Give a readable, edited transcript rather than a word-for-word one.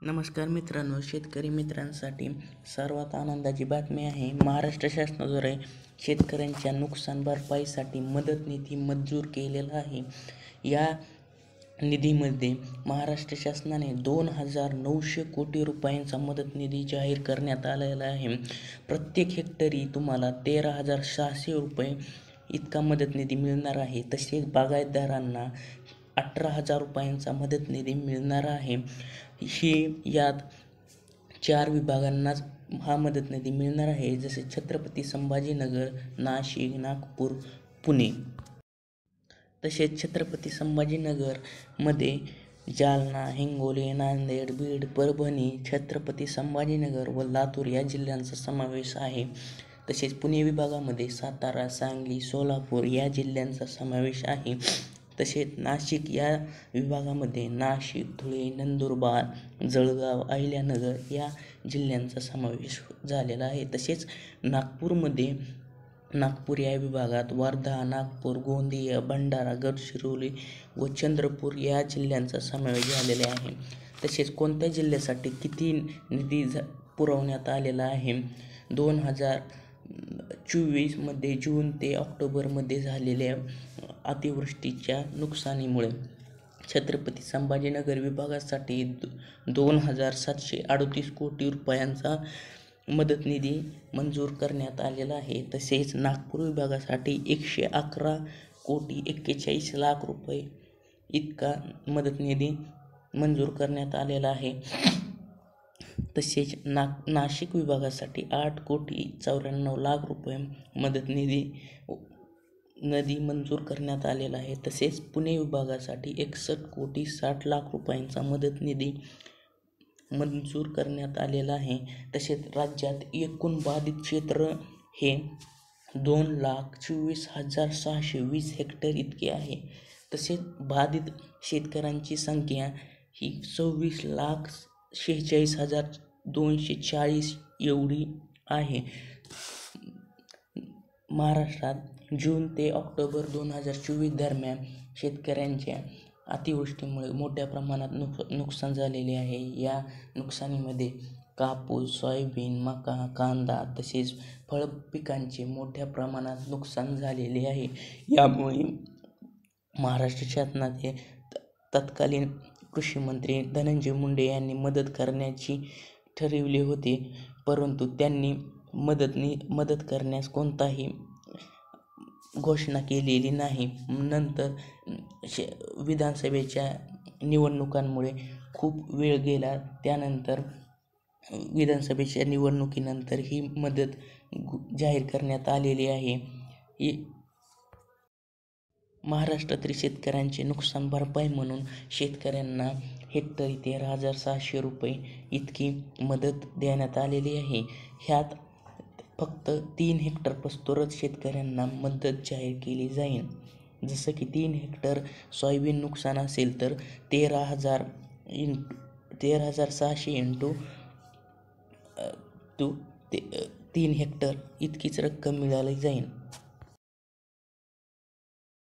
नमस्कार मित्रांनो, शेतकरी मित्रांसाठी सर्वात आनंदाची बातमी आहे. महाराष्ट्र शासनाद्वारे शेतकऱ्यांच्या नुकसान भरपाईसाठी मदत निधी मंजूर केलेला आहे. या निधीमध्ये महाराष्ट्र शासनाने 2,900 कोटी रुपयांचा मदत निधी जाहीर करण्यात आलेला आहे. प्रत्येक हेक्टरी तुम्हाला 13,600 रुपये इतका मदत निधी मिळणार आहे. तसेच बागायतदारांना 18,000 रुपयांचा मदत निधी मिळणार आहे. यात 4 विभागांनाच हा मदत निधी मिळणार आहे, जसे छत्रपती संभाजीनगर, नाशिक, नागपूर, पुणे. तसेच छत्रपती संभाजीनगरमध्ये जालना, हिंगोली, नांदेड, बीड, परभणी, छत्रपती संभाजीनगर व लातूर या जिल्ह्यांचा समावेश आहे. तसेच पुणे विभागामध्ये सातारा, सांगली, सोलापूर या जिल्ह्यांचा समावेश आहे. तसेच नाशिक या विभागामध्ये नाशिक, धुळे, नंदुरबार, जळगाव, अहिल्यानगर या जिल्ह्यांचा समावेश झालेला आहे. तसेच नागपूर या विभागात वर्धा, नागपूर, गोंदिया, भंडारा, गडचिरोली व चंद्रपूर या जिल्ह्यांचा समावेश झालेला आहे. तसेच कोणत्या जिल्ह्यासाठी किती निधी पुरवण्यात आलेला आहे? 2024मध्ये जून ते ऑक्टोबरमध्ये झालेल्या अतिवृष्टीच्या नुकसानीमुळे छत्रपती संभाजीनगर विभागासाठी 2,738 कोटी रुपयांचा मदत निधी मंजूर करण्यात आलेला आहे. तसेच नागपूर विभागासाठी 111 कोटी 41 लाख रुपये इतका मदत निधी मंजूर करण्यात आलेला आहे. तसेच नाशिक विभागासाठी 8 कोटी 94 लाख रुपये मदत निधी मंजूर करण्यात आलेला आहे. तसेच पुणे विभागासाठी 61 कोटी 60 लाख रुपयांचा मदत निधी मंजूर करण्यात आलेला आहे. तसेच राज्यात एकूण बाधित क्षेत्र हे 2,24,620 हेक्टर इतके आहे. तसेच बाधित शेतकऱ्यांची संख्या ही 26,46,240 एवढी आहे. महाराष्ट्रात जून ते ऑक्टोबर 2024 दरम्यान शेतकऱ्यांच्या अतिवृष्टीमुळे मोठ्या प्रमाणात नुकसान झालेले आहे. या नुकसानीमध्ये कापूस, सोयाबीन, मका, कांदा तसेच फळपिकांचे मोठ्या प्रमाणात नुकसान झालेले आहे. यामुळे महाराष्ट्र शासनाचे तत्कालीन कृषी मंत्री धनंजय मुंडे यांनी मदत करण्याची ठरविले होते, परंतु त्यांनी मदत करण्यास कोणताही घोषणा केलेली नाही. नंतर विधानसभेच्या निवडणुकांमुळे खूप वेळ गेला. त्यानंतर विधानसभेच्या निवडणुकीनंतर ही मदत जाहीर करण्यात आलेली आहे. महाराष्ट्रातील शेतकऱ्यांचे नुकसान भरपाई म्हणून शेतकऱ्यांना हेक्टरी 13,600 रुपये इतकी मदत देण्यात आलेली आहे. ह्यात फक्त 3 हेक्टरपासूनच शेतकऱ्यांना मदत जाहीर केली जाईल. जसं की 3 हेक्टर सोयाबीन नुकसान असेल तर 13,600 इंटू 3 हेक्टर इतकीच रक्कम मिळाली जाईल.